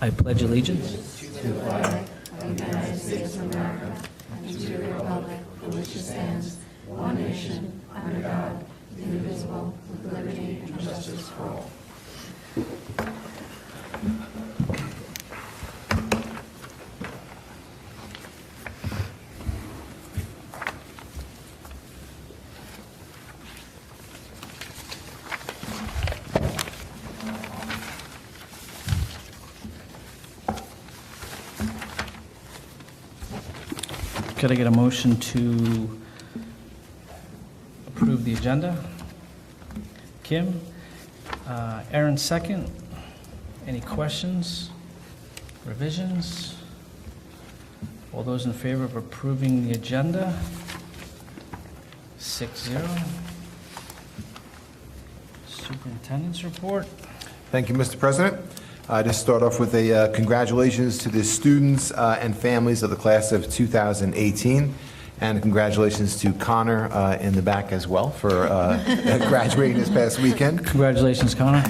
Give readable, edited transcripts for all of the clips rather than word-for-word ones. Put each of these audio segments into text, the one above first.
I pledge allegiance to the flag of the United States of America and to the republic for which it stands, one nation, under God, indivisible, with liberty and justice for all. Could I get a motion to approve the agenda? Kim? Aaron, second. Any questions? Revisions? All those in favor of approving the agenda? 6-0. Superintendent's report. Thank you, Mr. President. Just start off with a congratulations to the students and families of the class of 2018, and congratulations to Connor in the back as well for graduating this past weekend. Congratulations, Connor.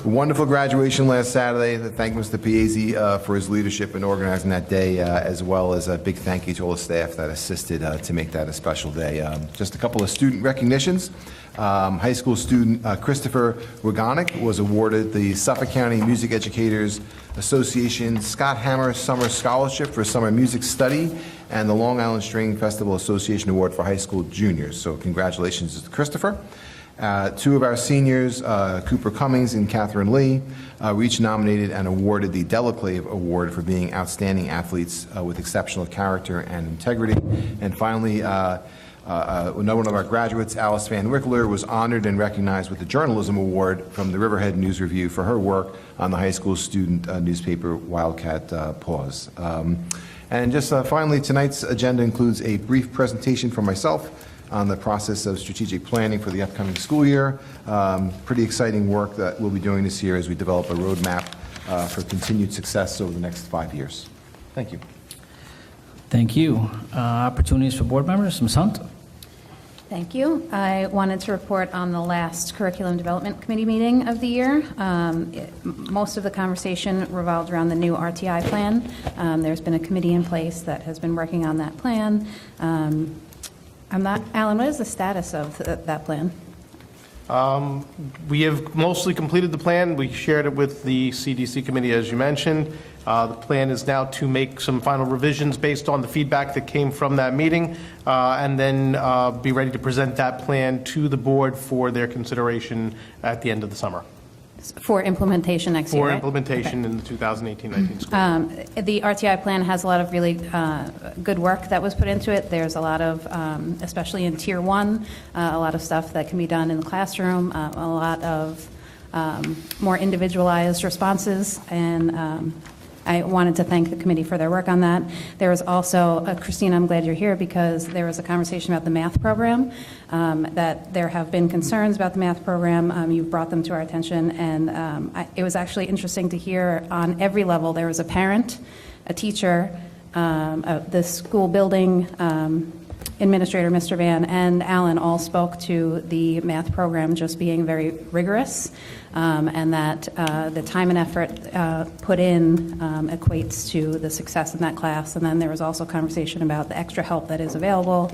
Wonderful graduation last Saturday. Thank Mr. Piazzi for his leadership in organizing that day, as well as a big thank you to all the staff that assisted to make that a special day. Just a couple of student recognitions. High school student Christopher Waganick was awarded the Suffolk County Music Educators Association Scott Hammer Summer Scholarship for Summer Music Study and the Long Island String Festival Association Award for high school juniors. So congratulations to Christopher. Two of our seniors, Cooper Cummings and Catherine Lee, were each nominated and awarded the Delaclave Award for being outstanding athletes with exceptional character and integrity. And finally, another one of our graduates, Alice Van Wickler, was honored and recognized with the Journalism Award from the Riverhead News Review for her work on the high school student newspaper Wildcat Paws. And just finally, tonight's agenda includes a brief presentation from myself on the process of strategic planning for the upcoming school year. Pretty exciting work that we'll be doing this year as we develop a roadmap for continued success over the next 5 years. Thank you. Thank you. Opportunities for board members. Ms. Hunt? Thank you. I wanted to report on the last Curriculum Development Committee meeting of the year. Most of the conversation revolved around the new RTI plan. There's been a committee in place that has been working on that plan. Alan, what is the status of that plan? We have mostly completed the plan. We shared it with the CDC committee, as you mentioned. The plan is now to make some final revisions based on the feedback that came from that meeting, and then be ready to present that plan to the board for their consideration at the end of the summer. For implementation next year, For right? implementation in the 2018-19 school year. The RTI plan has a lot of really good work that was put into it. There's a lot of, especially in Tier 1, a lot of stuff that can be done in the classroom, a lot of more individualized responses, and I wanted to thank the committee for their work on that. There was also, Christine, I'm glad you're here because there was a conversation about the math program, that there have been concerns about the math program. You've brought them to our attention, and it was actually interesting to hear on every level. There was a parent, a teacher, the school building administrator, Mr. Van, and Alan all spoke to the math program just being very rigorous, and that the time and effort put in equates to the success in that class. And then there was also conversation about the extra help that is available.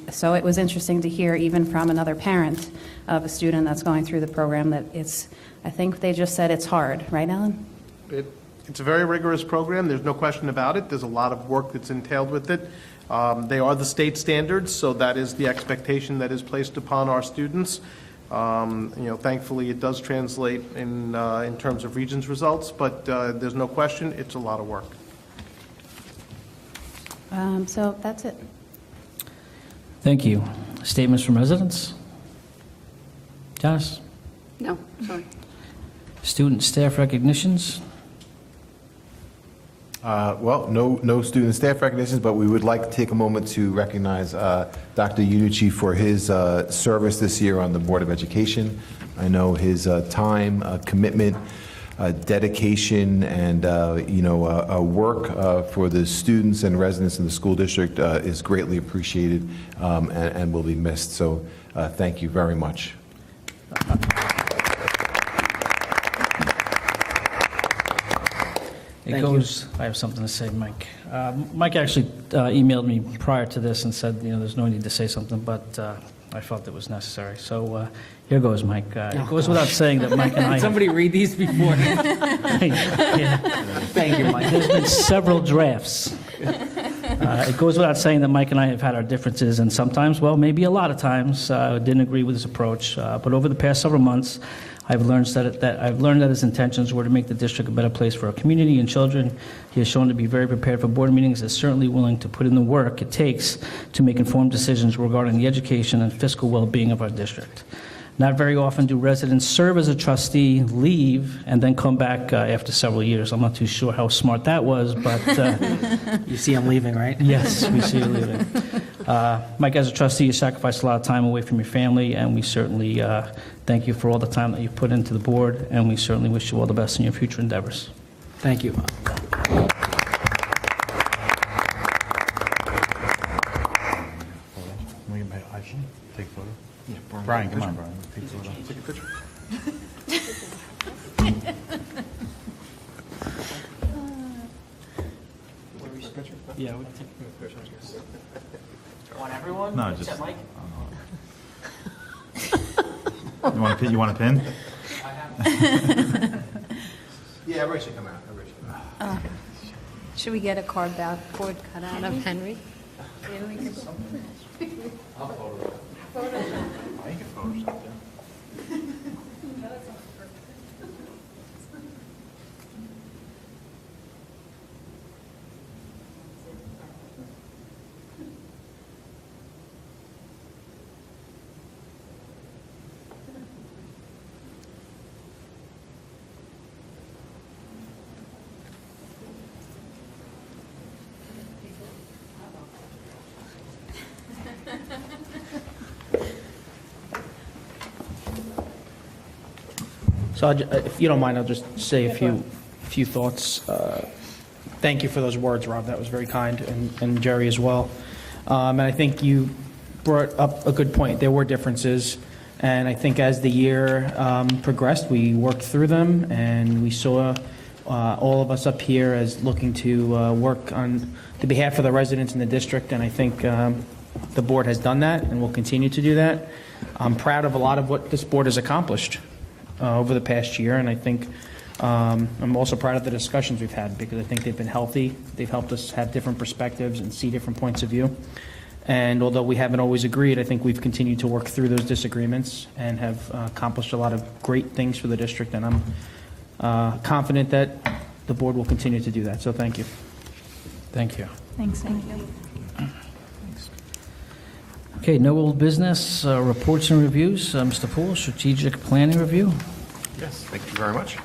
So it was interesting to hear even from another parent of a student that's going through the program that it's, I think they just said it's hard. Right, Alan? It's a very rigorous program. There's no question about it. There's a lot of work that's entailed with it. They are the state standards, so that is the expectation that is placed upon our students. Thankfully, it does translate in terms of Regents results, but there's no question it's a lot of work. So that's it. Thank you. Statements from residents? Janice? No, sorry. Student staff recognitions? Well, no student staff recognitions, but we would like to take a moment to recognize Dr. Unucci for his service this year on the Board of Education. I know his time, commitment, dedication, and work for the students and residents in the school district is greatly appreciated and will be missed. So thank you very much. It Thank you. goes, I have something to say, Mike. Mike actually emailed me prior to this and said, there's no need to say something, but I felt it was necessary. So here goes, Mike. It goes without saying that Mike and I... Somebody read these before. Yeah. Thank you, Mike. There's been several drafts. It goes without saying that Mike and I have had our differences, and sometimes, well, maybe a lot of times, didn't agree with his approach. But over the past several months, I've learned that his intentions were to make the district a better place for our community and children. He has shown to be very prepared for board meetings and is certainly willing to put in the work it takes to make informed decisions regarding the education and fiscal well-being of our district. Not very often do residents serve as a trustee, leave, and then come back after several years. I'm not too sure how smart that was, but You see I'm leaving, right? yes, we see you leaving. Mike, as a trustee, you sacrificed a lot of time away from your family, and we certainly thank you for all the time that you put into the board, and we certainly wish you all the best in your future endeavors. Thank you. Take a photo? Yeah, Brian, come on, Brian. Take a photo. Take a picture. Yeah, we can take a picture. Want everyone? No, just. Mike? You want a pin? Yeah, everybody should come out. Everybody should come out. Should we get a cardboard cut out of Henry? So, if you don't mind, I'll just say a few thoughts. Thank you for those words, Rob. That was very kind, and Jerry as well. And I think you brought up a good point. There were differences, and I think as the year progressed, we worked through them, and we saw all of us up here as looking to work on the behalf of the residents in the district, and I think the board has done that and will continue to do that. I'm proud of a lot of what this board has accomplished over the past year, and I think I'm also proud of the discussions we've had because I think they've been healthy. They've helped us have different perspectives and see different points of view. And although we haven't always agreed, I think we've continued to work through those disagreements and have accomplished a lot of great things for the district, and I'm confident that the board will continue to do that. So thank you. Thank you. Thanks, thank you. Okay, no old business, reports and reviews. Mr. Poole, strategic planning review. Yes, thank you very much.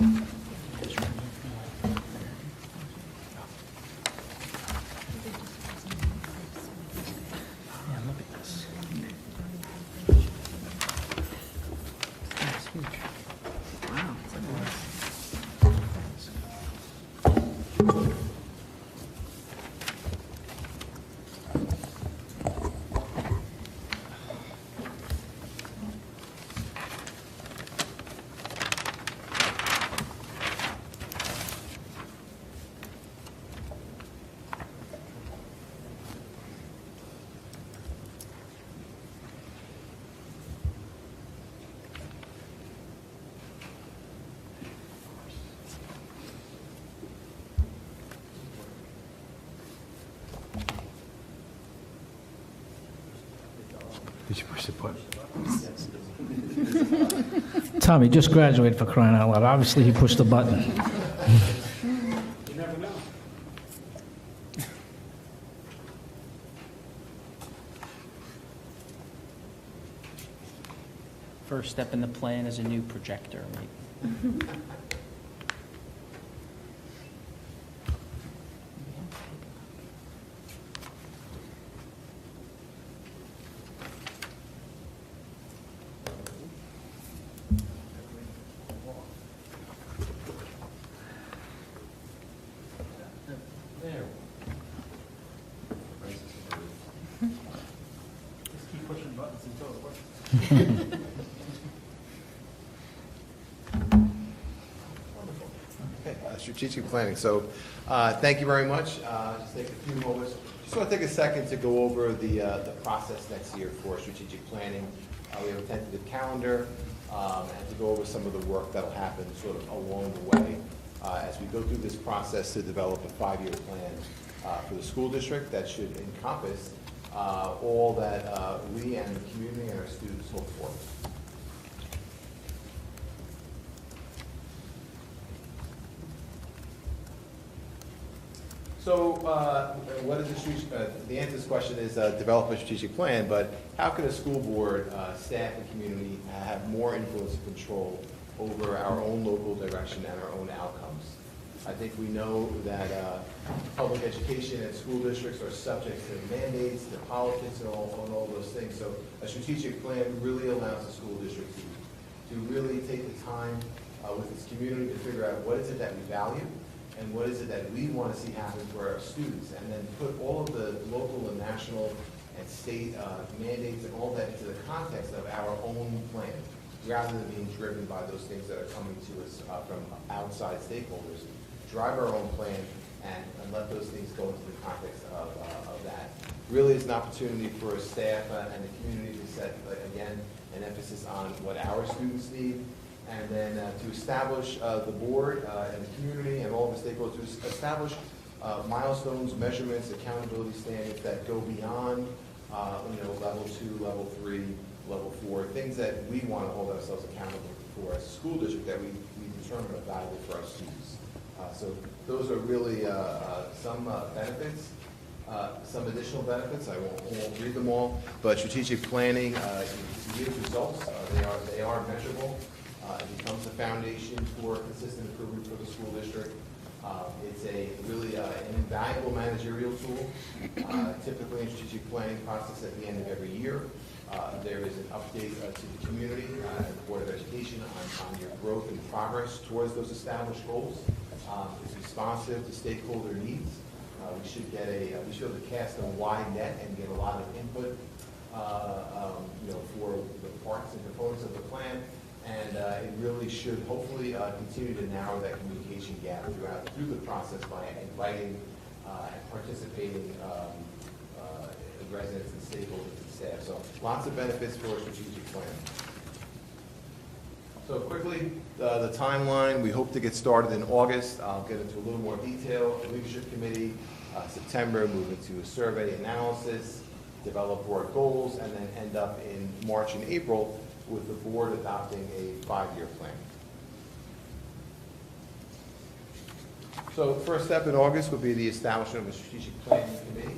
Did you push the button? Tommy just graduated, for crying out loud. Obviously, he pushed the button. First step in the plan is a new projector, right? strategic planning. So thank you very much. Just take a few moments. Just want to take a second to go over the process next year for strategic planning. We have a tentative calendar and to go over some of the work that will happen sort of along the way as we go through this process to develop a 5-year plan for the school district that should encompass all that we and the community and our students hope for. So what is the answer to this question is develop a strategic plan, but how can a school board, staff, and community have more influence and control over our own local direction and our own outcomes? I think we know that public education and school districts are subject to mandates, to politics, and all those things. So a strategic plan really allows the school district to really take the time with its community to figure out what is it that we value and what is it that we want to see happen for our students, and then put all of the local and national and state mandates and all that into the context of our own plan, rather than being driven by those things that are coming to us from outside stakeholders. Drive our own plan and let those things go into the context of that. Really is an opportunity for staff and the community to set, again, an emphasis on what our students need, and then to establish the board and the community and all of the stakeholders to establish milestones, measurements, accountability standards that go beyond level 2, level 3, level 4, things that we want to hold ourselves accountable for as a school district that we determine are valuable for our students. So those are really some benefits. Some additional benefits, I won't read them all, but strategic planning, yield results, they are measurable. It becomes the foundation for consistent improvement for the school district. It's a really an invaluable managerial tool. Typically in strategic planning process at the end of every year, there is an update to the community and the Board of Education on your growth and progress towards those established goals. It's responsive to stakeholder needs. We should be able to cast a wide net and get a lot of input, for the parts and components of the plan. And it really should hopefully continue to narrow that communication gap through the process by inviting and participating residents and stakeholders and staff. So lots of benefits for a strategic plan. So quickly, the timeline, we hope to get started in August. I'll get into a little more detail. The Leadership Committee, September, move into a survey analysis, develop board goals, and then end up in March and April with the board adopting a 5-year plan. So first step in August would be the establishment of a strategic planning committee.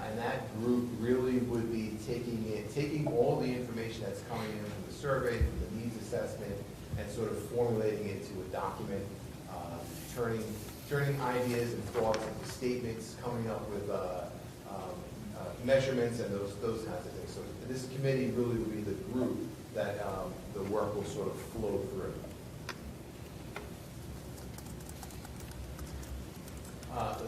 And that group really would be taking all the information that's coming in from the survey, from the needs assessment, and sort of formulating it into a document, turning ideas and thoughts into statements, coming up with measurements and those kinds of things. So this committee really would be the group that the work will sort of flow through.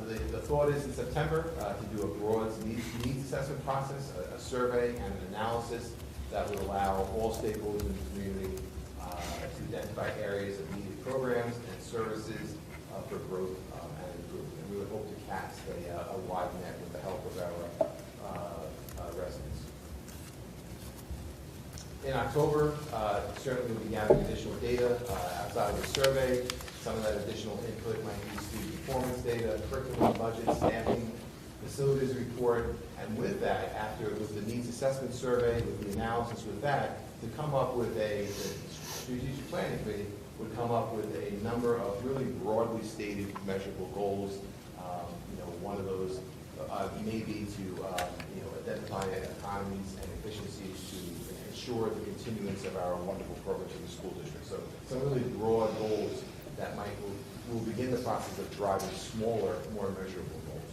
The thought is in September to do a broad needs assessment process, a survey and an analysis that would allow all stakeholders in the community to identify areas of needed programs and services for growth and improvement. And we would hope to cast a wide net with the help of our residents. In October, certainly we'll be gathering additional data outside of the survey. Some of that additional input might be student performance data, curriculum, budget, staffing, facilities report, and with that, with the needs assessment survey, with the analysis with that, to come up with the strategic planning committee would come up with a number of really broadly stated measurable goals. One of those may be to identify economies and efficiencies to ensure the continuance of our wonderful programs in the school district. So some really broad goals that will begin the process of driving smaller, more measurable goals.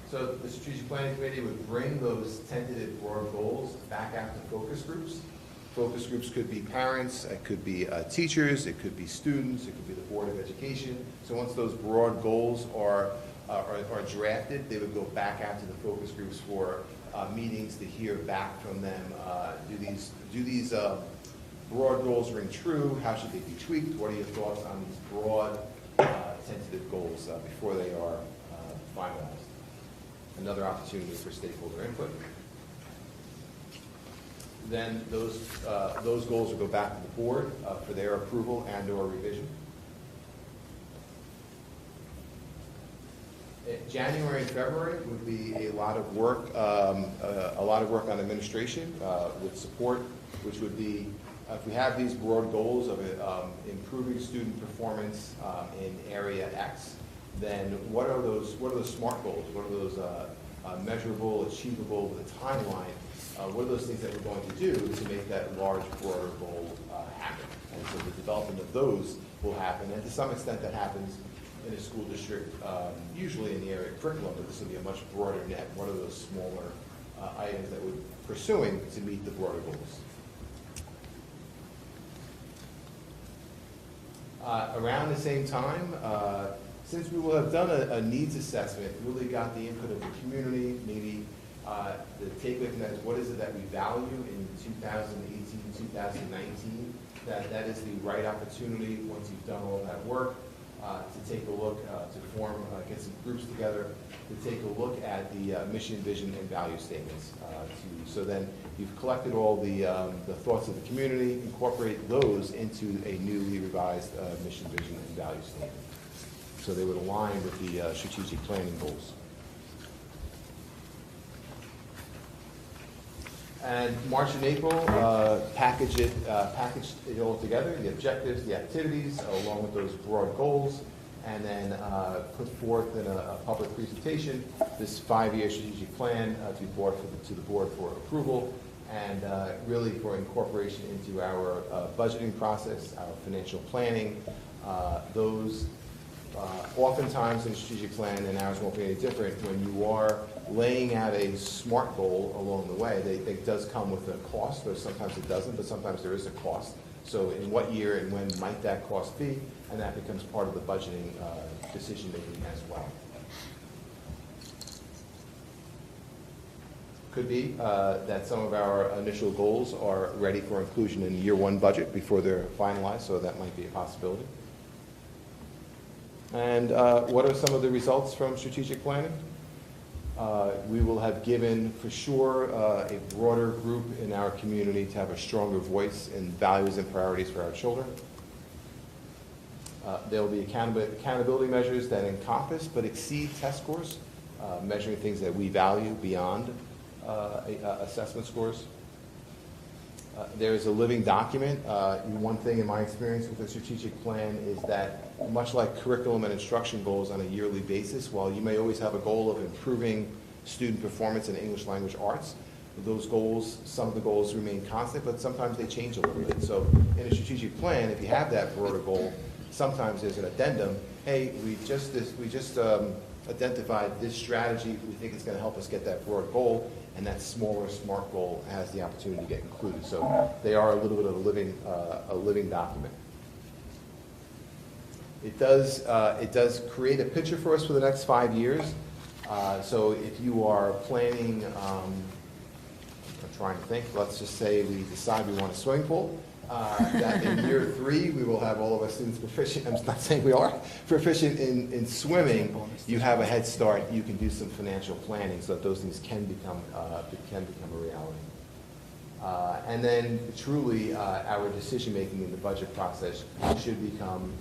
So the strategic planning committee would bring those tentative broad goals back out to focus groups. Focus groups could be parents, it could be teachers, it could be students, it could be the Board of Education. So once those broad goals are drafted, they would go back out to the focus groups for meetings to hear back from them. Do these broad goals ring true? How should they be tweaked? What are your thoughts on these broad, tentative goals before they are finalized? Another opportunity for stakeholder input. Then those goals will go back to the board for their approval and/or revision. January and February would be a lot of work on administration with support, which would be, if we have these broad goals of improving student performance in area X, then what are those SMART goals? What are those measurable, achievable, with a timeline? What are those things that we're going to do to make that large, broader goal happen? And so the development of those will happen, and to some extent that happens in a school district, usually in the area of curriculum, but this will be a much broader net. What are those smaller items that we're pursuing to meet the broader goals? Around the same time, since we will have done a needs assessment, really got the input of the community, maybe the takeaway from that is what is it that we value in 2018, 2019, that is the right opportunity once you've done all that work to take a look, to form, get some groups together, to take a look at the mission, vision, and value statements. So then you've collected all the thoughts of the community, incorporate those into a newly revised mission, vision, and value statement. So they would align with the strategic planning goals. And March and April, packaged it all together, the objectives, the activities, along with those broad goals, and then put forth in a public presentation this 5-year strategic plan to the board for approval, and really for incorporation into our budgeting process, our financial planning. Oftentimes in a strategic plan, and ours won't be any different, when you are laying out a SMART goal along the way, it does come with a cost, or sometimes it doesn't, but sometimes there is a cost. So in what year and when might that cost be, and that becomes part of the budgeting decision-making as well. Could be that some of our initial goals are ready for inclusion in the year 1 budget before they're finalized, so that might be a possibility. And what are some of the results from strategic planning? We will have given, for sure, a broader group in our community to have a stronger voice in values and priorities for our children. There will be accountability measures that encompass but exceed test scores, measuring things that we value beyond assessment scores. There is a living document. One thing in my experience with the strategic plan is that much like curriculum and instruction goals on a yearly basis, while you may always have a goal of improving student performance in English language arts, those goals, some of the goals remain constant, but sometimes they change a little bit. So in a strategic plan, if you have that broader goal, sometimes there's an addendum. Hey, we just identified this strategy. We think it's going to help us get that broad goal, and that smaller SMART goal has the opportunity to get included. So they are a little bit of a living document. It does create a picture for us for the next 5 years. So if you are planning, I'm trying to think, let's just say we decide we want a swimming pool, that in year 3 we will have all of our students proficient, I'm not saying we are, proficient in swimming. You have a head start, you can do some financial planning so that those things can become a reality. And then truly our decision making in the budget process should become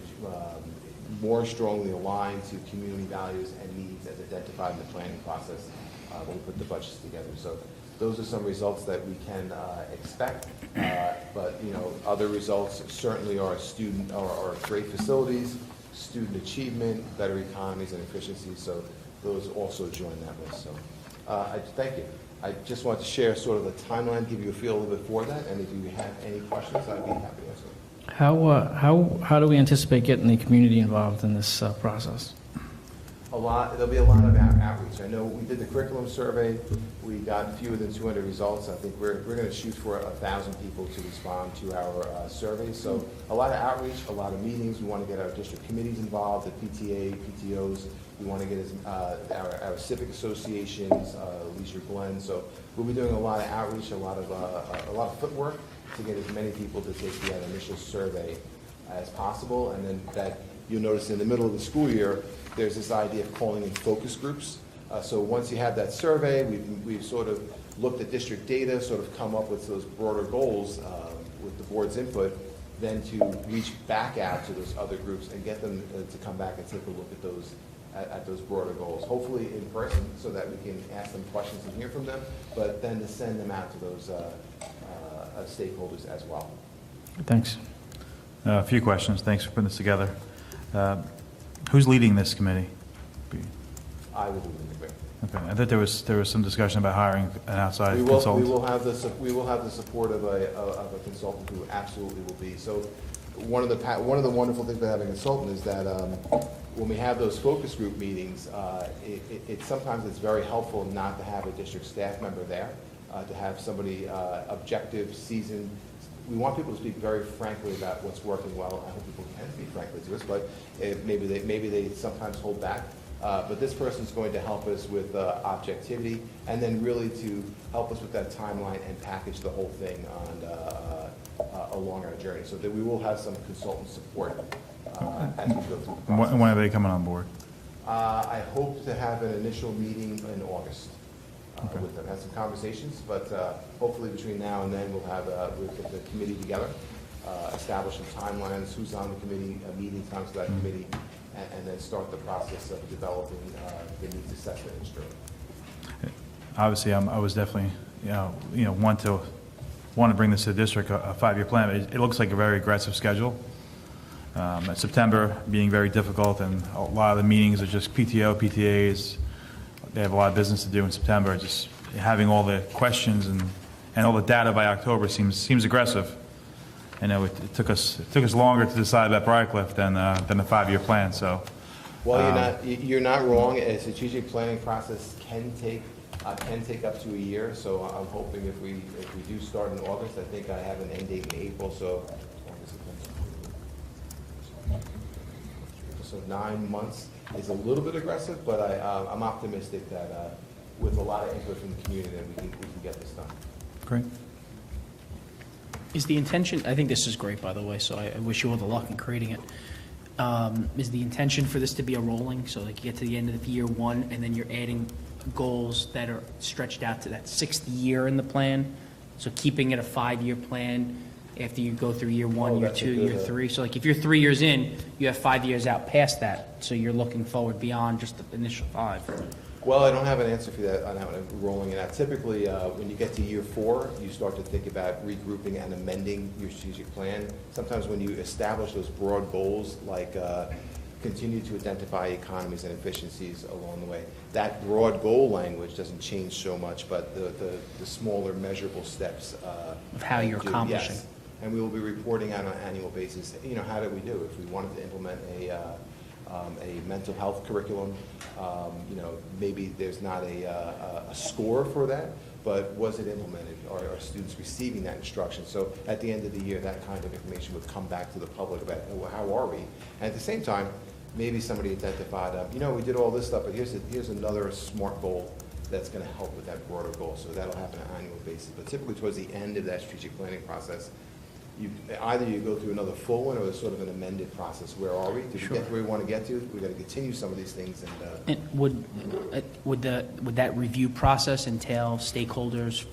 more strongly aligned to community values and needs as identified in the planning process when we put the budgets together. So those are some results that we can expect, but other results certainly are great facilities, student achievement, better economies and efficiencies. So those also join that list. So I thank you. I just want to share sort of a timeline, give you a feel a little bit for that, and if you have any questions, I'd be happy to answer them. How do we anticipate getting the community involved in this process? There'll be a lot of outreach. I know we did the curriculum survey. We got fewer than 200 results. I think we're going to shoot for 1,000 people to respond to our survey. So a lot of outreach, a lot of meetings. We want to get our district committees involved, the PTA, PTOs. We want to get our civic associations, Leisure Glen. So we'll be doing a lot of outreach, a lot of footwork to get as many people to take the initial survey as possible. And then that you'll notice in the middle of the school year, there's this idea of calling in focus groups. So once you have that survey, we've sort of looked at district data, sort of come up with those broader goals with the board's input, then to reach back out to those other groups and get them to come back and take a look at those broader goals, hopefully in person so that we can ask them questions and hear from them, but then to send them out to those stakeholders as well. Thanks. A few questions. Thanks for putting this together. Who's leading this committee? I will do the debate. Okay. I thought there was some discussion about hiring an outside We consultant. will have the support of a consultant who absolutely will be. So one of the wonderful things about having a consultant is that when we have those focus group meetings, sometimes it's very helpful not to have a district staff member there, to have somebody objective, seasoned. We want people to speak very frankly about what's working well. I hope people can speak frankly to us, but maybe they sometimes hold back. But this person's going to help us with objectivity, and then really to help us with that timeline and package the whole thing along our journey, so that we will have some consultant support as we go through the process. When are they coming on board? I hope to have an initial meeting in August with them. Had some conversations, but hopefully between now and then we'll get the committee together, establish some timelines, who's on the committee, meeting times for that committee, and then start the process of developing the needs assessment instrument. Obviously, I was definitely, want to bring this to the district, a 5-year plan. It looks like a very aggressive schedule. September being very difficult, and a lot of the meetings are just PTO, PTAs. They have a lot of business to do in September. Just having all the questions and all the data by October seems aggressive. I know it took us longer to decide about Briarcliff than a 5-year plan. So, well, you're not wrong. A strategic planning process can take up to a year. So I'm hoping if we do start in August, I think I have an end date in April. So 9 months is a little bit aggressive, but I'm optimistic that with a lot of input from the community, that we can get this done. great. Is the intention, I think this is great, by the way, so I wish you all the luck in creating it. Is the intention for this to be a rolling, so like you get to the end of the year one, and then you're adding goals that are stretched out to that 6th year in the plan? So keeping it a 5-year plan after you go through year one, year two, year three? So like if you're 3 years in, you have 5 years out past that, so you're looking forward beyond just the initial 5. Well, I don't have an answer for that on how rolling it out. Typically, when you get to year 4, you start to think about regrouping and amending your strategic plan. Sometimes when you establish those broad goals, like continue to identify economies and efficiencies along the way, that broad goal language doesn't change so much, but the smaller measurable steps Of how you're accomplishing. Yes. And we will be reporting on an annual basis, how did we do? If we wanted to implement a mental health curriculum, maybe there's not a score for that, but was it implemented? Are students receiving that instruction? So at the end of the year, that kind of information would come back to the public about how are we? And at the same time, maybe somebody identified, we did all this stuff, but here's another SMART goal that's going to help with that broader goal. So that'll happen on an annual basis. But typically towards the end of that strategic planning process, either you go through another full one, or it's sort of an amended process. Where are we? Did we get where we want to get to? We've got to continue some of these things. And would that review process entail stakeholders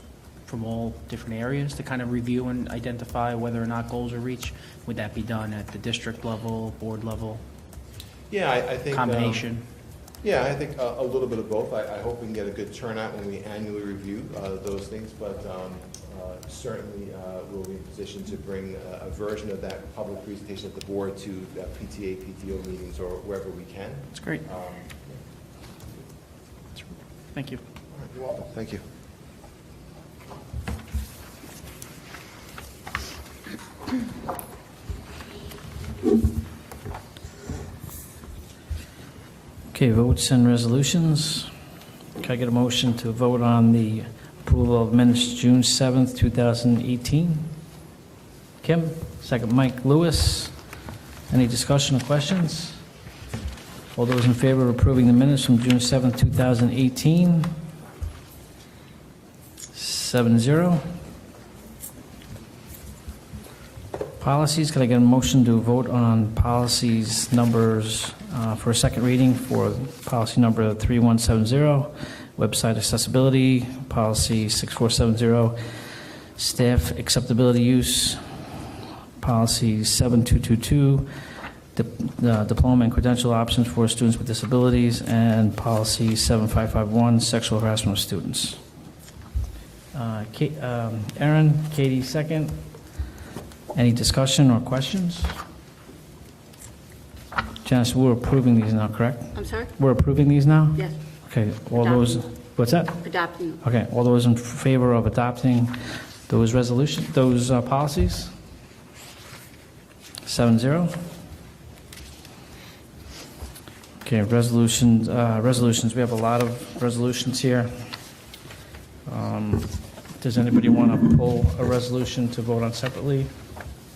from all different areas to kind of review and identify whether or not goals are reached? Would that be done at the district level, board level? Yeah, I think combination. Yeah, I think a little bit of both. I hope we can get a good turnout when we annually review those things, but certainly we'll be in position to bring a version of that public presentation at the board to PTA, PTO meetings, or wherever we can. That's great. Thank you. All right, you're welcome. Thank you. Okay, votes and resolutions. Can I get a motion to vote on the approval of minutes June 7th, 2018? Kim, second Mike Lewis. Any discussion or questions? All those in favor of approving the minutes from June 7th, 2018? 7-0. Policies, can I get a motion to vote on policies numbers for a second reading for policy number 3170, website accessibility, policy 6470, staff acceptability use, policy 7222, diploma and credential options for students with disabilities, and policy 7551, sexual harassment of students. Aaron, Katie, second. Any discussion or questions? Janice, we're approving these now, correct? I'm sorry? We're approving these now? Yes, Okay, all those, what's that? adopting. Okay, all those in favor of adopting those policies? 7-0. Okay, resolutions, we have a lot of resolutions here. Does anybody want to pull a resolution to vote on separately?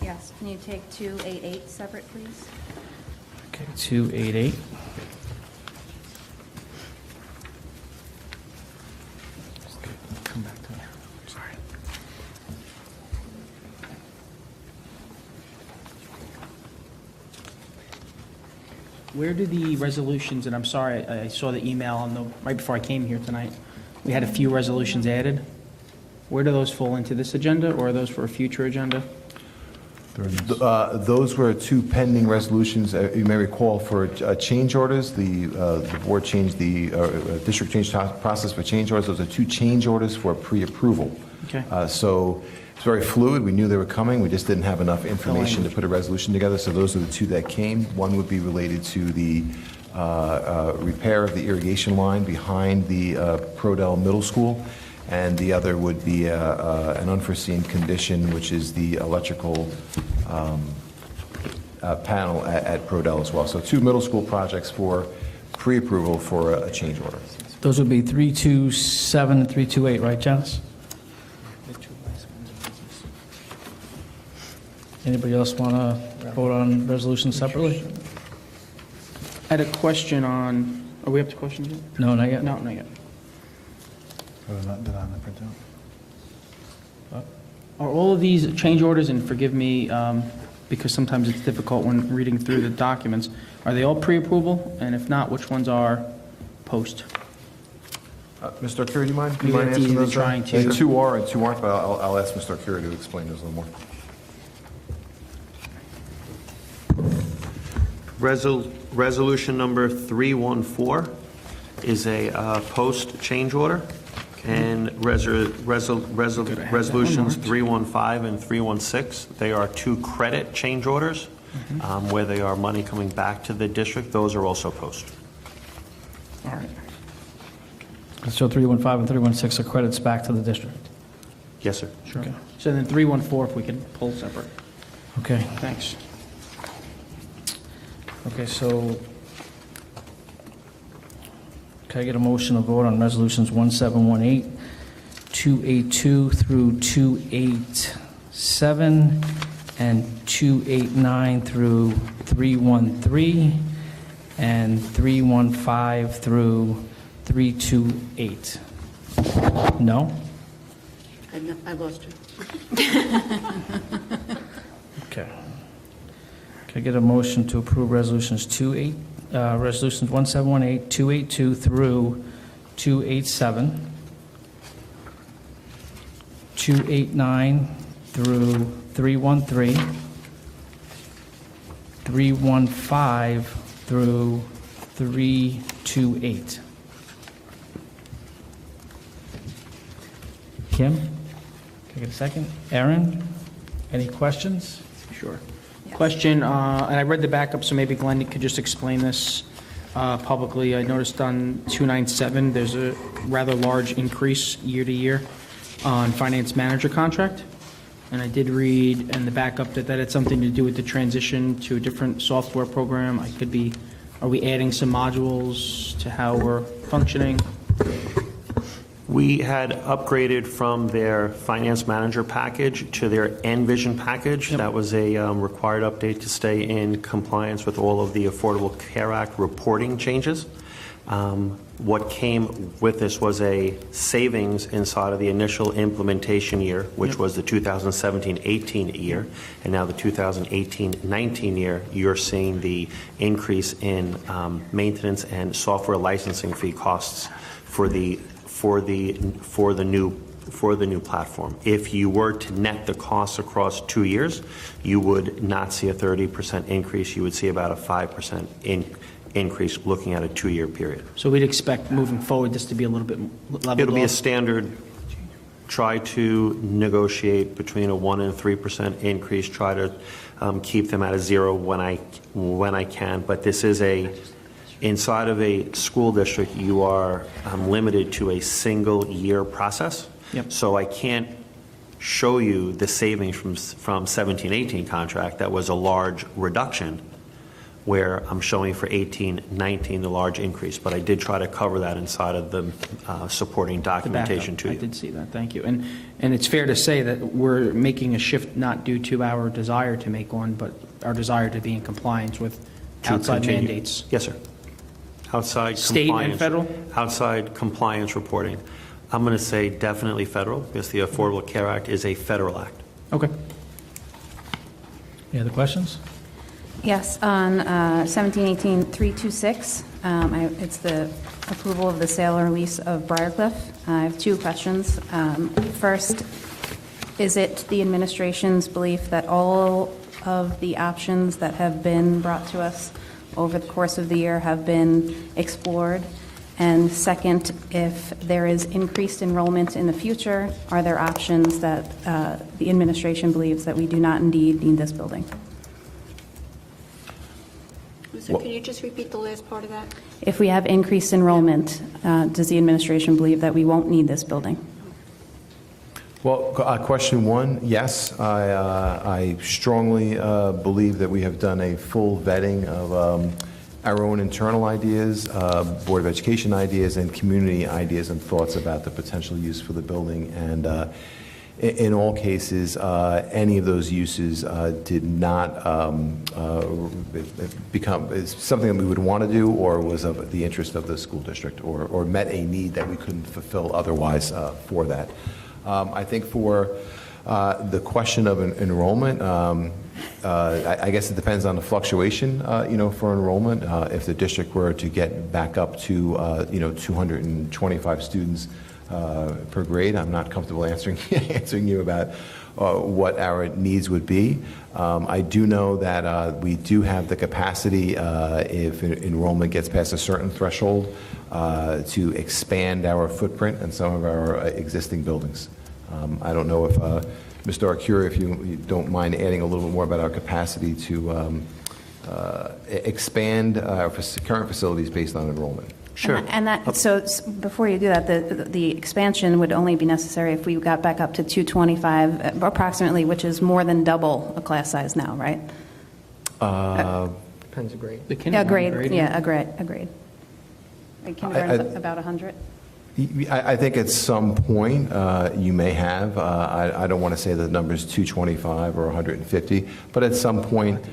Yes, can you take 288 separate, please? Okay, 288. Come back to it. Sorry. Where do the resolutions, and I'm sorry, I saw the email on the, right before I came here tonight, we had a few resolutions added. Where do those fall into this agenda, or are those for a future agenda? Those were two pending resolutions, you may recall, for change orders. The board changed the district change process for change orders. Those are two change orders for pre-approval. Okay. So it's very fluid. We knew they were coming. We just didn't have enough information to put a resolution together. So those are the two that came. One would be related to the repair of the irrigation line behind the Prodell Middle School, and the other would be an unforeseen condition, which is the electrical panel at Prodell as well. So two middle school projects for pre-approval for a change order. Those would be 327 and 328, right, Janice? Anybody else want to vote on resolutions separately? I had a question on, are we up to questions yet? No, not yet? No, not yet. Did I not print out? Are all of these change orders, and forgive me, because sometimes it's difficult when reading through the documents, are they all pre-approval? And if not, which ones are post? Mr. Arcuri, do you mind? Maybe that's answering easy to those? try and to- Two are and two aren't, but I'll ask Mr. Arcuri to explain those a little more. Resolution number 314 is a post change order, and resolutions 315 and 316, they are two credit change orders, where they are money coming back to the district. Those are also post. All right. So 315 and 316 are credits back to the district. Yes, sir. Sure. So then 314, if we can pull separate. Okay. Thanks. Okay, so can I get a motion to vote on resolutions 1718, 282 through 287, and 289 through 313, and 315 through 328? No? I lost you. Okay. Can I get a motion to approve resolutions 1718, 282 through 287, 289 through 313, 315 through 328? Kim? Can I get a second? Aaron? Any questions? Sure. Question, and I read the backup, so maybe Glenn could just explain this publicly. I noticed on 297, there's a rather large increase year to year on finance manager contract. And I did read in the backup that that had something to do with the transition to a different software program. Are we adding some modules to how we're functioning? We had upgraded from their finance manager package to their Envision package. That was a required update to stay in compliance with all of the Affordable Care Act reporting changes. What came with this was a savings inside of the initial implementation year, which was the 2017-18 year, and now the 2018-19 year. You're seeing the increase in maintenance and software licensing fee costs for the new platform. If you were to net the costs across 2 years, you would not see a 30% increase. You would see about a 5% increase looking at a 2-year period. So we'd expect moving forward this to be a little bit leveled It'll be a off? standard, try to negotiate between a 1% and 3% increase, try to keep them at a 0 when I can. But this is inside of a school district, you are limited to a single year process. Yep. So I can't show you the savings from 17-18 contract. That was a large reduction, where I'm showing for 18-19 the large increase. But I did try to cover that inside of the supporting The backup. documentation to you. I did see that, thank you. And it's fair to say that we're making a shift not due to our desire to make one, but our desire to be in compliance with To outside continue. mandates. Yes, sir. Outside State and compliance. federal? Outside compliance reporting. I'm going to say definitely federal, because the Affordable Care Act is a federal act. Okay. Any other questions? Yes, on 17-18-326, it's the approval of the sale or lease of Briarcliff. I have 2 questions. First, is it the administration's belief that all of the options that have been brought to us over the course of the year have been explored? And second, if there is increased enrollment in the future, are there options that the administration believes that we do not indeed need this building? So can you just repeat the last part of that? If we have increased enrollment, does the administration believe that we won't need this building? Well, question 1, yes. I strongly believe that we have done a full vetting of our own internal ideas, Board of Education ideas, and community ideas and thoughts about the potential use for the building. And in all cases, any of those uses did not become something that we would want to do or was of the interest of the school district or met a need that we couldn't fulfill otherwise for that. I think for the question of enrollment, I guess it depends on the fluctuation, for enrollment. If the district were to get back up to, 225 students per grade, I'm not comfortable answering you about what our needs would be. I do know that we do have the capacity, if enrollment gets past a certain threshold, to expand our footprint in some of our existing buildings. I don't know if, Mr. Arcuri, if you don't mind adding a little bit more about our capacity to expand our current facilities based on enrollment. Sure. So before you do that, the expansion would only be necessary if we got back up to 225 approximately, which is more than double a class size now, right? Depends on grade. The Yeah, kindergarten grade, yeah, a grade. Kindergarten's about 100? I think at some point you may have, I don't want to say the number is 225 or 150, but at some point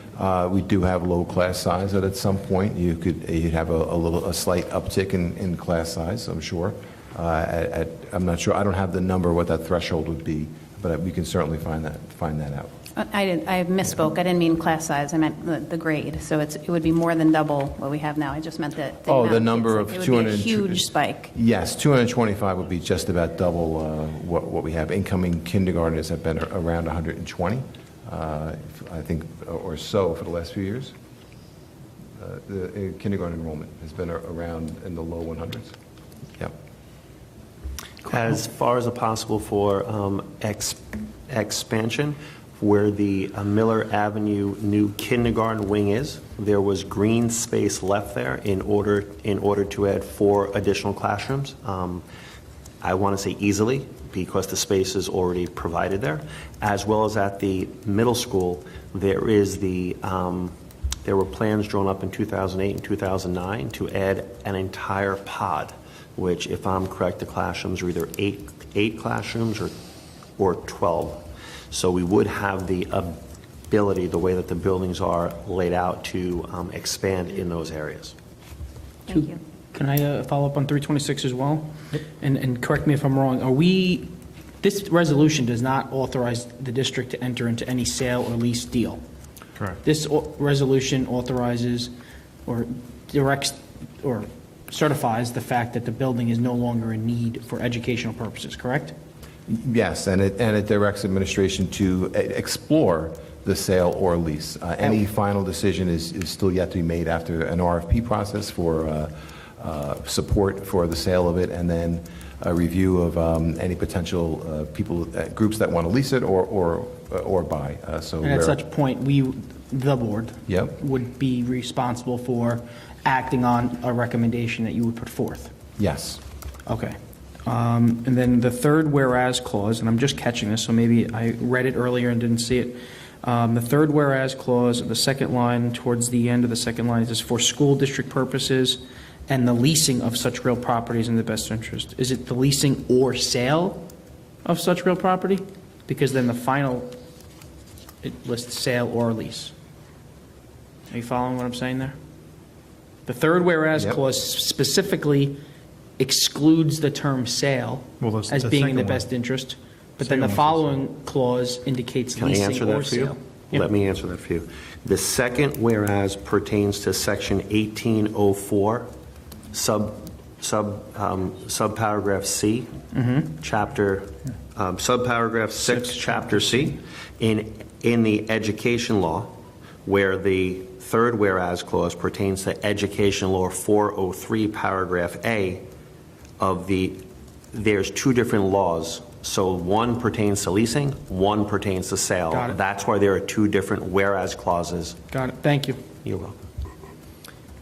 we do have low class size, but at some point you'd have a slight uptick in class size, I'm sure. I'm not sure, I don't have the number what that threshold would be, but we can certainly find that out. I misspoke. I didn't mean class size. I meant the grade. So it would be more than double what we have now. I just meant that. Oh, the number of 200. It would be a huge spike. Yes, 225 would be just about double what we have. Incoming kindergartners have been around 120, I think, or so for the last few years. The kindergarten enrollment has been around in the low 100s. Yep. As far as possible for expansion, where the Miller Avenue new kindergarten wing is, there was green space left there in order to add 4 additional classrooms. I want to say easily, because the space is already provided there, as well as at the middle school. There were plans drawn up in 2008 and 2009 to add an entire pod which, if I'm correct, the classrooms are either eight classrooms or 12. So we would have the ability, the way that the buildings are laid out, to expand in those areas. Thank you. Can I follow up on 326 as well? And correct me if I'm wrong, this resolution does not authorize the district to enter into any sale or lease deal. Correct. This resolution authorizes or directs or certifies the fact that the building is no longer in need for educational purposes, correct? Yes, and it directs administration to explore the sale or lease. Any final decision is still yet to be made after an RFP process for support for the sale of it, and then a review of any potential groups that want to lease it or buy. And at such point, the board, Yep. would be responsible for acting on a recommendation that you would put forth. Yes. Okay. And then the third whereas clause, and I'm just catching this, so maybe I read it earlier and didn't see it. The third whereas clause, the second line, towards the end of the second line, is for school district purposes and the leasing of such real properties in the best interest. Is it the leasing or sale of such real property? Because then the final, it lists sale or lease. Are you following what I'm saying there? The third whereas Yep. clause specifically excludes the term sale Well, that's as the being in the second one. best interest, but then Second the one says following clause indicates Can I leasing answer or that for you? sale. Yep. Let me answer that for you. The second whereas pertains to Section 1804, subparagraph C, subparagraph 6, Chapter C, in the education law, where the third whereas clause pertains to Education Law 403, paragraph A there's two different laws. So one pertains to leasing, one pertains to sale. Got it. That's why there are two different whereas clauses. Got it, thank you. You're welcome.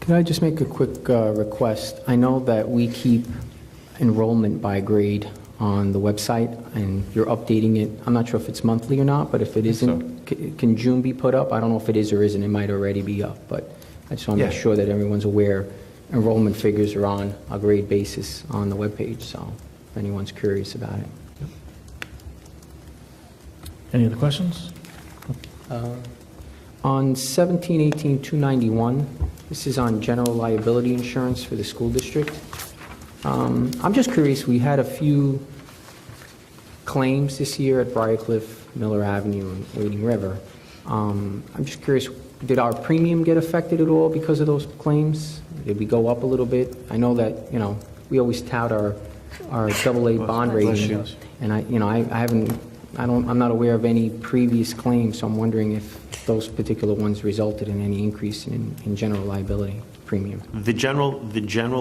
Could I just make a quick request? I know that we keep enrollment by grade on the website, and you're updating it. I'm not sure if it's monthly or not, but if it isn't, can June be put up? I don't know if it is or isn't. It might already be up, but I just want to make Yeah. sure that everyone's aware enrollment figures are on a grade basis on the webpage, so if anyone's curious about it. Any other questions? On 1718-291, this is on general liability insurance for the school district. I'm just curious, we had a few claims this year at Briarcliff, Miller Avenue, and Wading River. I'm just curious, did our premium get affected at all because of those claims? Did we go up a little bit? I know that, we always tout our AA bond rating, and I'm not aware of any previous claims, so I'm wondering if those particular ones resulted in any increase in general liability premium. The general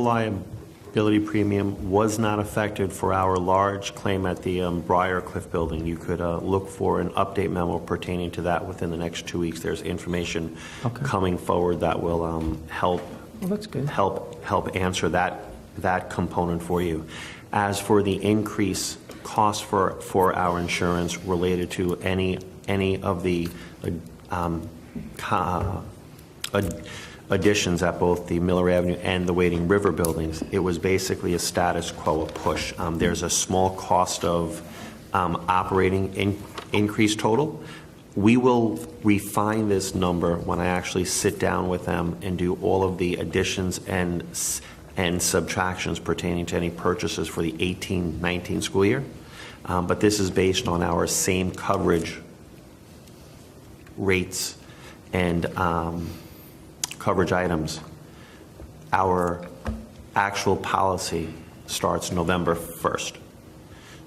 liability premium was not affected for our large claim at the Briarcliff building. You could look for an update memo pertaining to that within the next 2 weeks. There's information coming forward that will help. Well, that's good. Help answer that component for you. As for the increase cost for our insurance related to any of the additions at both the Miller Avenue and the Wading River buildings, it was basically a status quo, a push. There's a small cost of operating increase total. We will refine this number when I actually sit down with them and do all of the additions and subtractions pertaining to any purchases for the 18-19 school year. But this is based on our same coverage rates and coverage items. Our actual policy starts November 1st.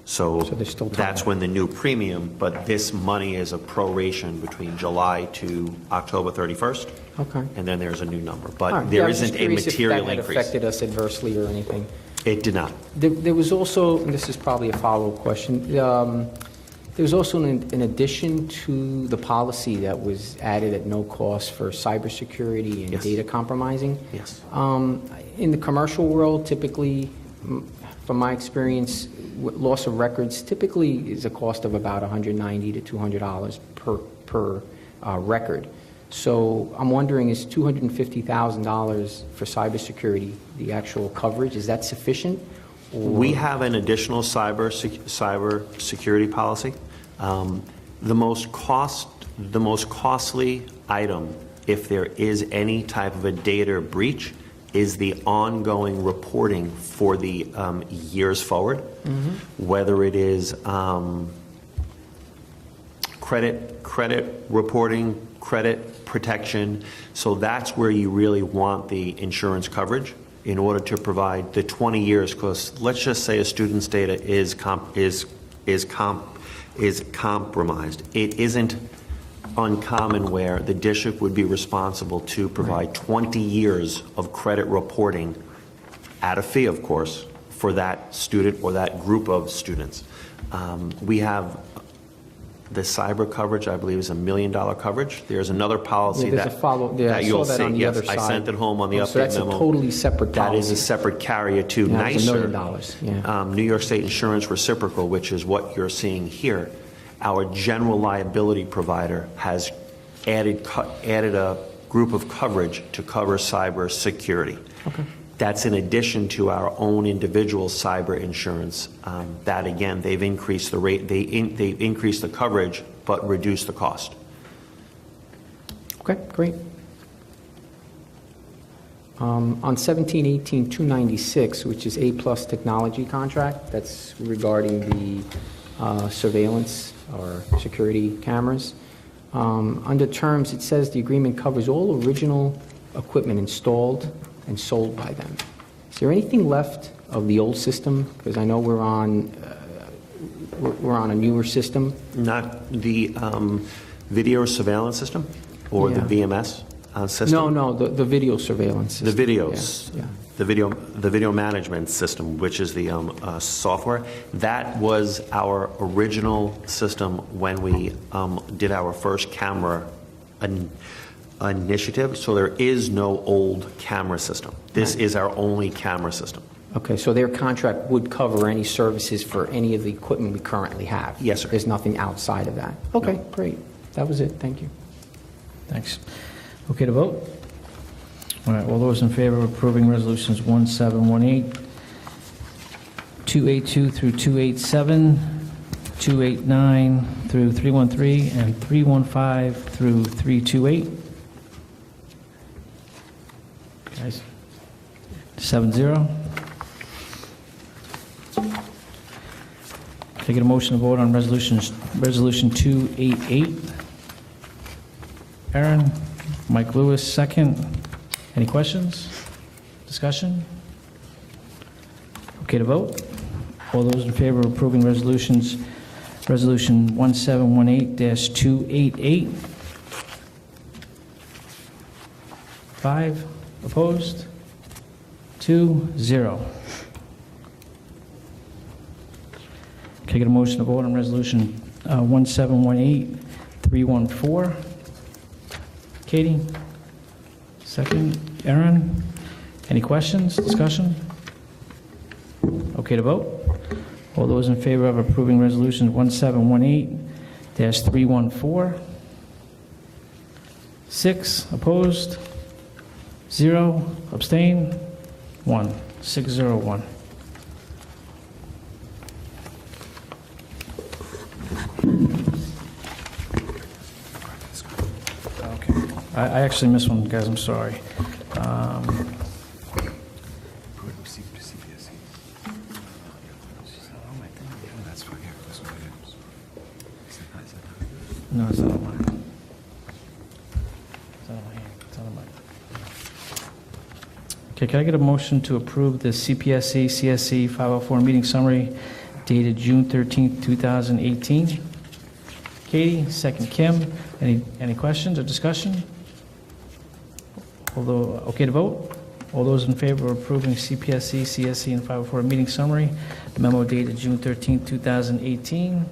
So there's still time. that's when the new premium, but this money is a proration between July to October 31st. Okay. And then there's a new number. All But right. there Yeah, I was just isn't a curious material if that increase. had affected us adversely or anything. It did not. There was also, and this is probably a follow-up question, there was also an addition to the policy that was added at no cost for cybersecurity and Yes. data compromising. Yes. In the commercial world, typically, from my experience, loss of records typically is a cost of about $190 to $200 per record. So I'm wondering, is $250,000 for cybersecurity, the actual coverage, is that sufficient? Or- We have an additional cyber security policy. The most costly item, if there is any type of a data breach, is the ongoing reporting for the years forward, whether it is credit reporting, credit protection. So that's where you really want the insurance coverage in order to provide the 20 years, because let's just say a student's data is compromised. It isn't uncommon where the district would be responsible to provide 20 years of credit reporting at a fee, of course, for that student or that group of students. We have the cyber coverage, I believe, is $1 million coverage. There's another policy Yeah, there's a follow- yeah, I that you'll saw that see. on the Yes, other I side. sent it home on the Oh, update so that's a memo. totally separate That is a policy. separate carrier too. Yeah, it's $1 Nicer. million, yeah. New York State Insurance Reciprocal, which is what you're seeing here, our general liability provider has added a group of coverage to cover cyber security. Okay. That's in addition to our own individual cyber insurance. That again, they've increased the rate, they've increased the coverage, but reduced the cost. Okay, great. On 17-18-296, which is A-plus technology contract, that's regarding the surveillance or security cameras. Under terms, it says the agreement covers all original equipment installed and sold by them. Is there anything left of the old system? Because I know we're on a newer system. Not the video surveillance system or the Yeah. VMS system? No, the video surveillance The system. videos, Yeah, the video management system, which is the software, that was our original system when we did our first camera initiative. So there is no old camera system. This is our only camera system. Okay, so their contract would cover any services for any of the equipment we currently have? Yes, sir. There's nothing outside of that? Okay, great. That was it, thank you. Thanks. Okay to vote? All right, all those in favor of approving resolutions 1718, 282 through 287, 289 through 313, and 315 through 328? Guys, 7-0. Can I get a motion to vote on resolution 288? Aaron? Mike Lewis, second. Any questions? Discussion? Okay to vote? All those in favor of approving resolution 1718-288? 5 opposed? 2-0. Can I get a motion to vote on resolution 1718-314? Katie? Second. Aaron? Any questions, discussion? Okay to vote? All those in favor of approving resolution 1718-314? 6 opposed? 0 abstain? 1. 601. Okay. I actually missed one, guys, I'm sorry. No, it's not on mine. It's not on my hand. It's not on mine. Okay, can I get a motion to approve the CPSC CSC 504 meeting summary dated June 13th, 2018? Katie, second Kim. Any questions or discussion? Although, okay to vote? All those in favor of approving CPSC, CSC, and 504 meeting summary, memo dated June 13th, 2018?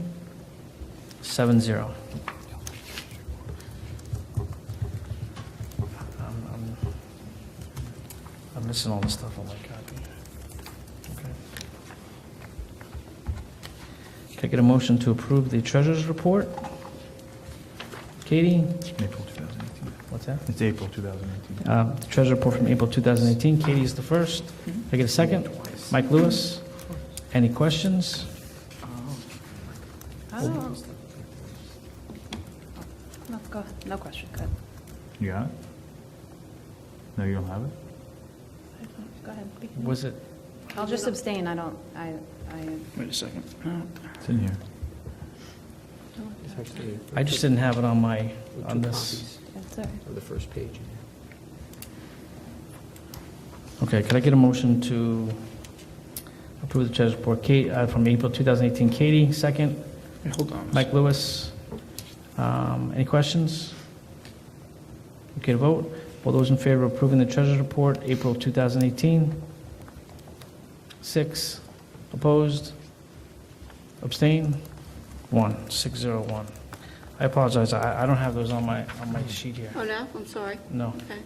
7-0. I'm missing all the stuff on my copy. Okay. Can I get a motion to approve the treasurer's report? Katie? April 2018. What's that? It's April 2018. The treasurer report from April 2018. Katie is the first. Can I get a second? Mike Lewis. Any questions? I don't know. No, go ahead. No question, go ahead. You got it? No, you don't have it? Go ahead. Was it? I'll just abstain, I don't, Wait a second. It's in here. It's actually- I just didn't have it on my, Two on this. copies it's all right. of the first page. Okay, could I get a motion to approve the treasurer's report from April 2018? Katie, second. Wait, hold on. Mike Lewis. Any questions? Okay to vote. All those in favor of approving the treasurer's report, April 2018? 6. Opposed? Abstain? 1. 601. I apologize, I don't have those on my sheet here. Oh, no? I'm sorry. No. Okay.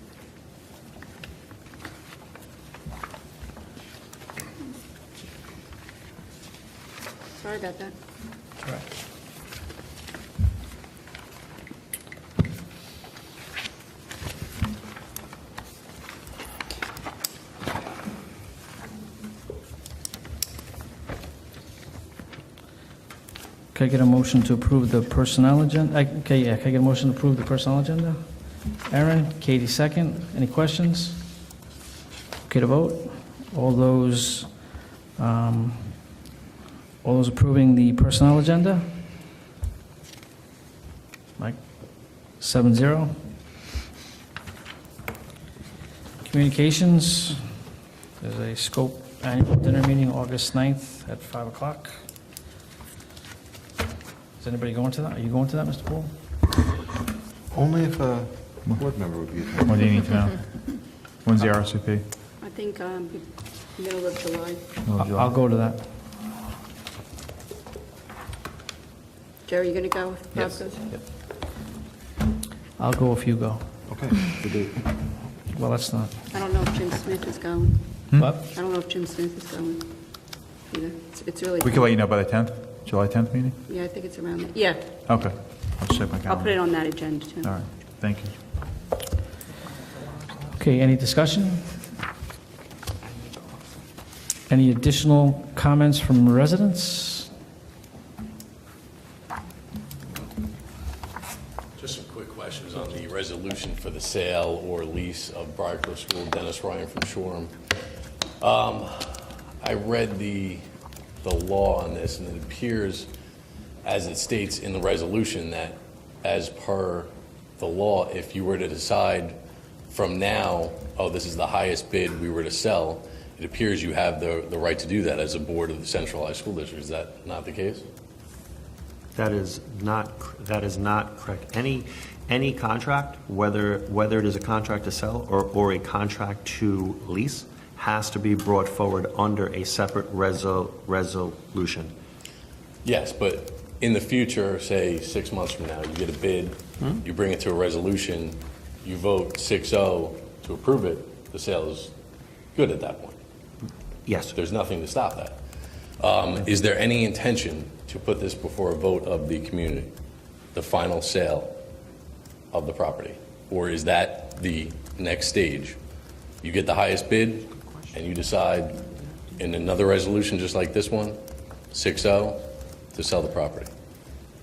Sorry about that. Correct. Can I get a motion to approve the personnel agenda? Okay, yeah, can I get a motion to approve the personnel agenda? Aaron, Katie second. Any questions? Okay to vote? All those approving the personnel agenda? Mike? 7-0. Communications, there's a scope annual dinner meeting, August 9th at 5 o'clock. Is anybody going to that? Are you going to that, Mr. Poole? Only if a board member would be attending. What do you need to know? When's the RSVP? I think middle of July. I'll go to that. Jerry, you going to go? if Bob Yes. goes? I'll go if you go. Okay, the date. Well, that's not. I don't know if Jim Smith is going. What? I don't know if Jim Smith is going either. It's really. We can let you know by the 10th, July 10th meeting? Yeah, I think it's around that. Yeah, Okay. I'll check my I'll put it calendar. on that agenda, too. All right, thank you. Okay, any discussion? Any additional comments from residents? Just some quick questions on the resolution for the sale or lease of Briarcliff School. Dennis Ryan from Shoreham. I read the law on this, and it appears, as it states in the resolution, that as per the law, if you were to decide from now, oh, this is the highest bid we were to sell, it appears you have the right to do that as a board of the centralized school district. Is that not the case? That is not correct. Any contract, whether it is a contract to sell or a contract to lease, has to be brought forward under a separate resolution. Yes, but in the future, say 6 months from now, you get a bid, you bring it to a resolution, you vote 6-0 to approve it, the sale is good at that point. Yes. There's nothing to stop that. Is there any intention to put this before a vote of the community, the final sale of the property? Or is that the next stage? You get the highest bid, and you decide in another resolution just like this one, 6-0, to sell the property?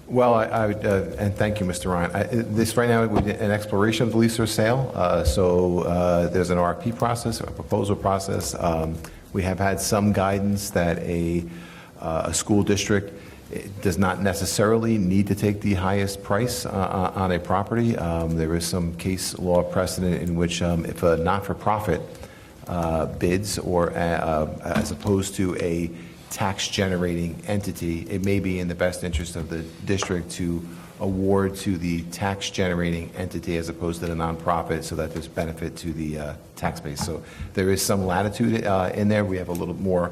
Well, I would, and thank you, Mr. Ryan. This right now, we did an exploration of the lease or sale. So there's an RFP process, a proposal process. We have had some guidance that a school district does not necessarily need to take the highest price on a property. There is some case law precedent in which if a not-for-profit bids, or as opposed to a tax-generating entity, it may be in the best interest of the district to award to the tax-generating entity as opposed to the nonprofit, so that there's benefit to the tax base. So there is some latitude in there. We have a little more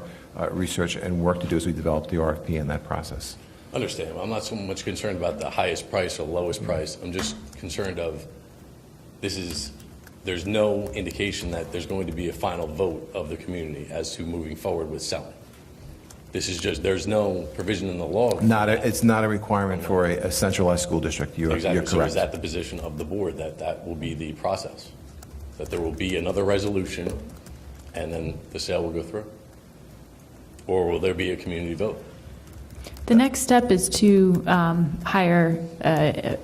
research and work to do as we develop the RFP in that process. Understand. I'm not so much concerned about the highest price or lowest price. I'm just concerned of there's no indication that there's going to be a final vote of the community as to moving forward with selling. This is just, there's no provision in the law. It's not a requirement for a centralized school district. You're Exactly. So is correct. that the position of the board, that that will be the process? That there will be another resolution, and then the sale will go through? Or will there be a community vote? The next step is to hire a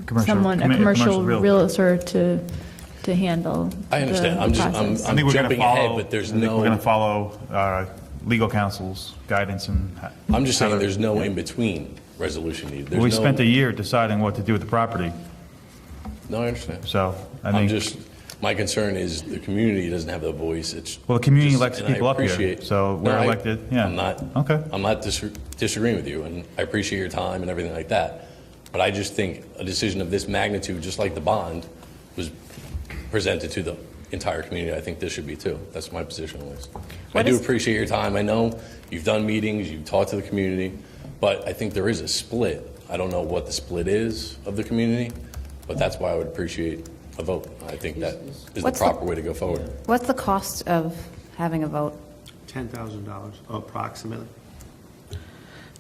commercial realtor to handle. I understand. the I'm process. I think we're going to jumping ahead, follow, but there's I think no. we're going to follow legal counsel's guidance and. I'm just saying there's no in-between resolution needed. There's We no- spent a year deciding what to do with the property, No, I understand. so I I'm think. just, my concern is the community doesn't have the voice. It's. Well, the community just- elects and I people up here, appreciate- so No, we're I- elected, yeah. I'm not. Okay. I'm not disagreeing with you, and I appreciate your time and everything like that. But I just think a decision of this magnitude, just like the bond, was presented to the entire community. I think this should be too. That's my position on this. I do appreciate your time. I know you've done meetings, you've talked to the community, but I think there is a split. I don't know what the split is of the community, but that's why I would appreciate a vote. I think that is the What's the- proper way to go forward. What's the cost of having a vote? $10,000 approximately.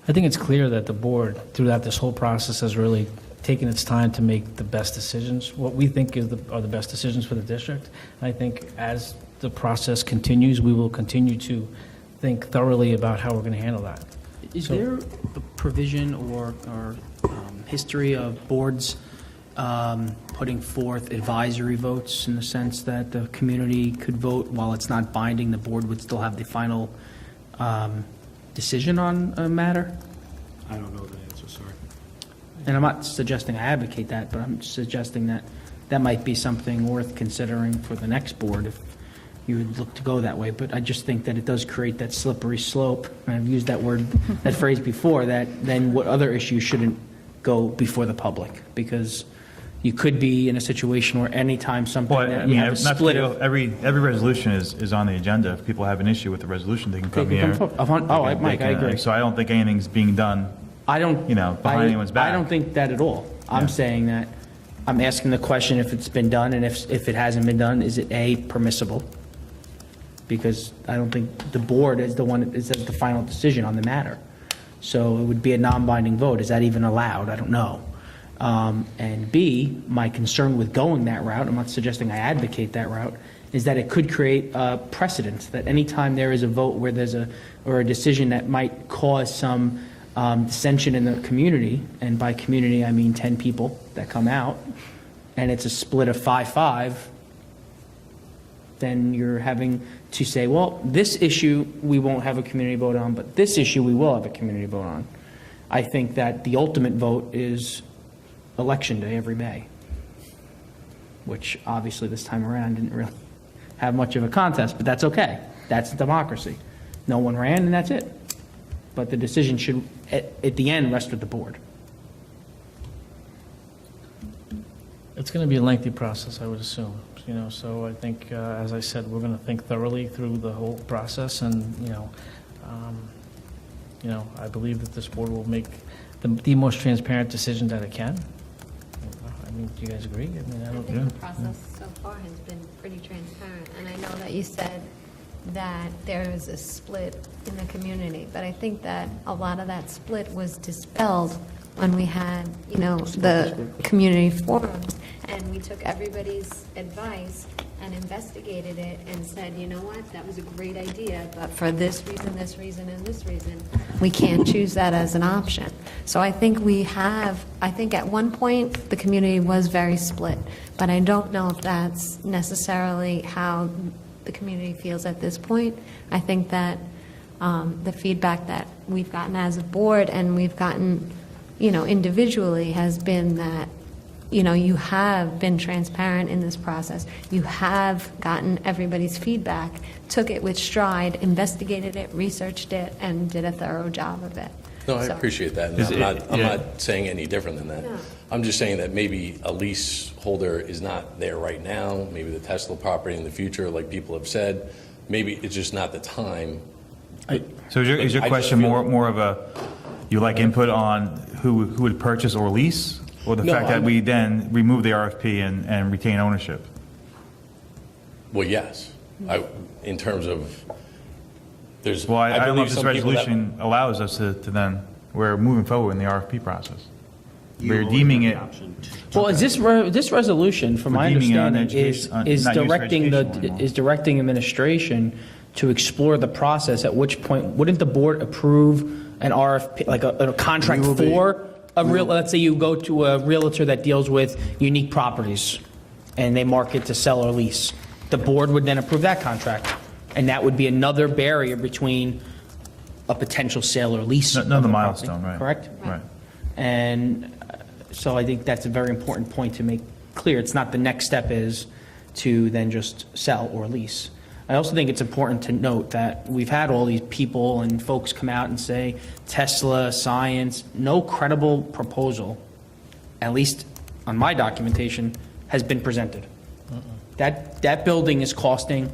I think it's clear that the board, throughout this whole process, has really taken its time to make the best decisions, what we think are the best decisions for the district. And I think as the process continues, we will continue to think thoroughly about how we're going to handle that. Is So- there a provision or history of boards putting forth advisory votes in the sense that the community could vote while it's not binding, the board would still have the final decision on a matter? I don't know the answer, sorry. And I'm not suggesting I advocate that, but I'm suggesting that that might be something worth considering for the next board if you would look to go that way. But I just think that it does create that slippery slope, and I've used that word, that phrase before, that then what other issues shouldn't go before the public? Because you could be in a situation where anytime something Well, I that you mean, have a not to split go- of. every resolution is on the agenda. If people have an issue with the resolution, they can come They can here. come forward. Mike, I agree. So I don't think anything's being done. I don't, behind I- anyone's back. I don't think that at all. I'm Yeah. saying that, I'm asking the question if it's been done, and if it hasn't been done, is it A, permissible? Because I don't think the board is the one, is the final decision on the matter. So it would be a non-binding vote. Is that even allowed? I don't know. And B, my concern with going that route, I'm not suggesting I advocate that route, is that it could create a precedent, that anytime there is a vote where there's a decision that might cause some dissension in the community, and by community I mean 10 people that come out, and it's a split of 5-5, then you're having to say, well, this issue we won't have a community vote on, but this issue we will have a community vote on. I think that the ultimate vote is Election Day every May, which obviously this time around didn't really have much of a contest, but that's okay. That's democracy. No one ran, and that's it. But the decision should, at the end, rest with the board. It's going to be a lengthy process, I would assume, so I think, as I said, we're going to think thoroughly through the whole process, and, I believe that this board will make the most transparent decision that it can. I mean, do you guys agree? I mean, I I don't. think the process so far has been pretty transparent, and I know that you said that there is a split in the community, but I think that a lot of that split was dispelled when we had, the community forums, and we took everybody's advice and investigated it and said, you know what, that was a great idea, but for this reason, and this reason, we can't choose that as an option. So I think I think at one point, the community was very split, but I don't know if that's necessarily how the community feels at this point. I think that the feedback that we've gotten as a board and we've gotten, individually has been that, you have been transparent in this process. You have gotten everybody's feedback, took it with stride, investigated it, researched it, and did a thorough job of it. No, I So- appreciate that. and I'm not saying any different than that. No. I'm just saying that maybe a leaseholder is not there right now, maybe the Tesla property in the future, like people have said. Maybe it's just not the time. So is your I just question feel- more of a, you like input on who would purchase or lease? Or the No, fact that we then remove the RFP and retain ownership? Well, yes. In terms of There's, Well, I don't know believe if this some people that- resolution allows us to then, we're moving forward in the RFP process. We're deeming it, Well, is this resolution, from my We're deeming it understanding, uneducation- is not used for directing educational anymore. is directing administration to explore the process, at which point, wouldn't the board approve an RFP, like a contract for a real, let's say you go to a realtor that deals with unique properties, and they market to sell or lease. The board would then approve that contract, and that would be another barrier between a potential sale or lease. Another of a milestone, property, right. Correct? Right. And so I think that's a very important point to make clear. It's not the next step is to then just sell or lease. I also think it's important to note that we've had all these people and folks come out and say Tesla, science, no credible proposal, at least on my documentation, has been presented. That building is costing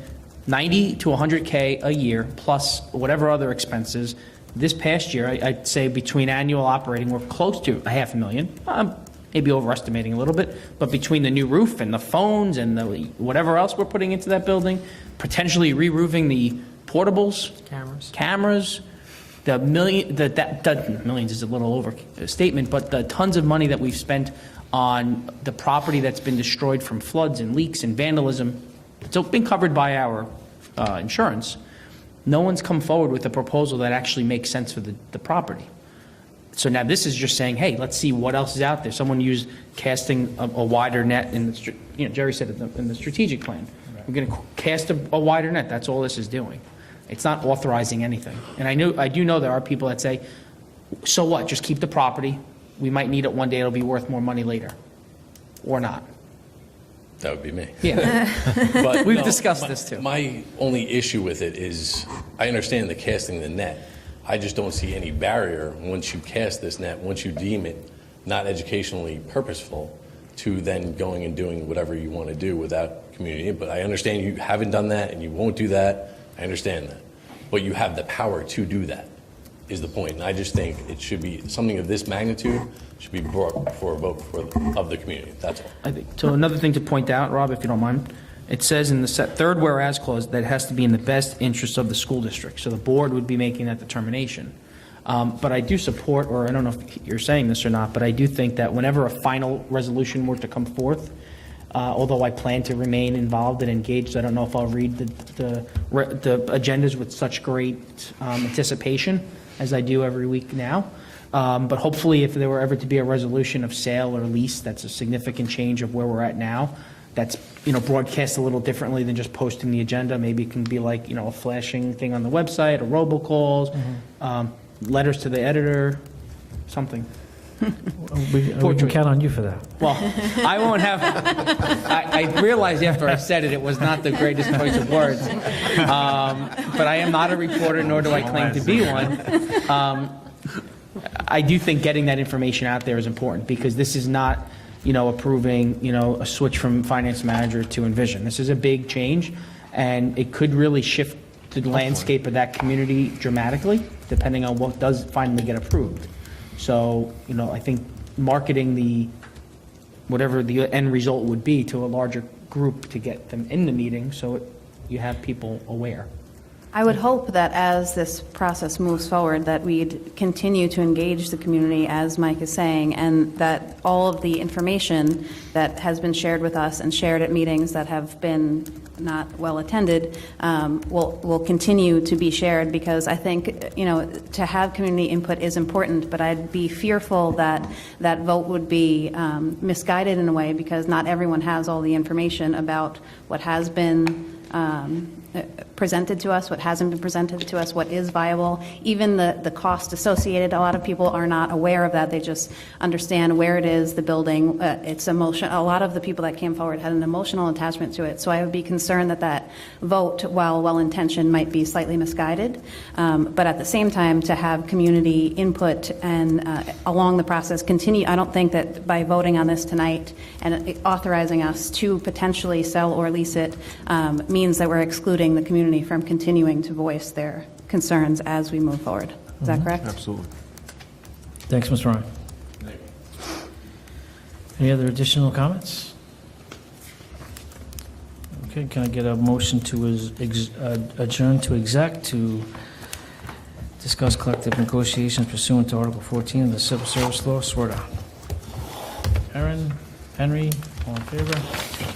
90 to 100K a year, plus whatever other expenses. This past year, I'd say between annual operating, we're close to $500,000. Maybe overestimating a little bit, but between the new roof and the phones and the whatever else we're putting into that building, potentially re-roofing the portables, cameras, the millions is a little overstatement, but the tons of money that we've spent on the property that's been destroyed from floods and leaks and vandalism, it's been covered by our insurance. No one's come forward with a proposal that actually makes sense for the property. So now this is just saying, hey, let's see what else is out there. Someone used casting a wider net in the, Jerry said it in the strategic plan. We're going to cast a wider net. That's all this is doing. It's not authorizing anything. And I do know there are people that say, so what? Just keep the property. We might need it one day. It'll be worth more money later, or not. That would be me. Yeah, But we've no, discussed this too. My only issue with it is, I understand the casting the net. I just don't see any barrier once you cast this net, once you deem it not educationally purposeful, to then going and doing whatever you want to do without community input. I understand you haven't done that and you won't do that. I understand that. But you have the power to do that, is the point. And I just think it should be something of this magnitude should be brought for a vote of the community. That's all. I think, so another thing to point out, Rob, if you don't mind, it says in the third whereas clause that it has to be in the best interest of the school district. So the board would be making that determination. But I do support, or I don't know if you're saying this or not, but I do think that whenever a final resolution were to come forth, although I plan to remain involved and engaged, I don't know if I'll read the agendas with such great anticipation as I do every week now. But hopefully, if there were ever to be a resolution of sale or lease, that's a significant change of where we're at now. That's, broadcast a little differently than just posting the agenda. Maybe it can be like, a flashing thing on the website, or robocalls, letters to the editor, something. We can count on you for that. Well, I won't have, I realized after I said it, it was not the greatest choice of words. But I am not a reporter, nor do I claim to be one. I do think getting that information out there is important, because this is not, approving, a switch from finance manager to Envision. This is a big change, and it could really shift the landscape of that community dramatically, depending on what does finally get approved. So, I think marketing whatever the end result would be to a larger group to get them in the meeting, so you have people aware. I would hope that as this process moves forward, that we'd continue to engage the community, as Mike is saying, and that all of the information that has been shared with us and shared at meetings that have been not well attended will continue to be shared, because I think, to have community input is important, but I'd be fearful that that vote would be misguided in a way, because not everyone has all the information about what has been presented to us, what hasn't been presented to us, what is viable, even the cost associated. A lot of people are not aware of that. They just understand where it is, the building, it's emotion. A lot of the people that came forward had an emotional attachment to it. So I would be concerned that vote, while well-intentioned, might be slightly misguided. But at the same time, to have community input and along the process continue, I don't think that by voting on this tonight and authorizing us to potentially sell or lease it means that we're excluding the community from continuing to voice their concerns as we move forward. Is that correct? Absolutely. Thanks, Ms. Ryan. Any other additional comments? Okay, can I get a motion to adjourn to exec to Discuss collective negotiations pursuant to Article 14 of the Civil Service Law. Swear to. Aaron, Henry, all in favor?